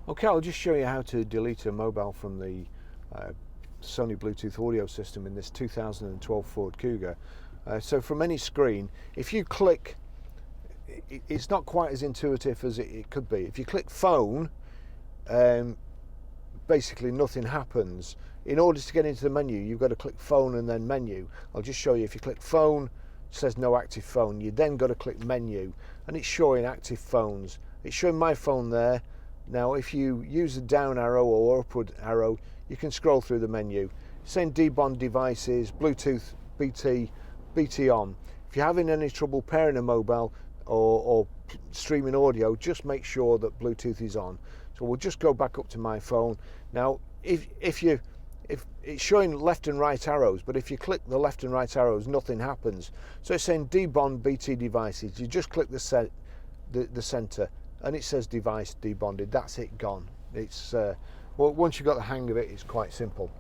Okay, I'll just show you how to delete a mobile from the Sony Bluetooth audio system in this 2012 Ford Kuga. So from any screen, if you click, it's not quite as intuitive as it could be. If you click phone, basically nothing happens. In order to get into the menu, you've got to click phone and then menu. I'll just show you. If you click phone, it says no active phone. You then got to click menu, and it's showing active phones. It's showing my phone there. Now if you use the down arrow or upward arrow, you can scroll through the menu. It's saying debond devices, Bluetooth, BT on. If you're having any trouble pairing a mobile or streaming audio, just make sure that Bluetooth is on. So we'll just go back up to my phone. Now if it's showing left and right arrows, but if you click the left and right arrows, nothing happens. So it's saying debond BT devices. You just click the center and it says device debonded. That's it, gone. It's well, once you've got the hang of it, it's quite simple.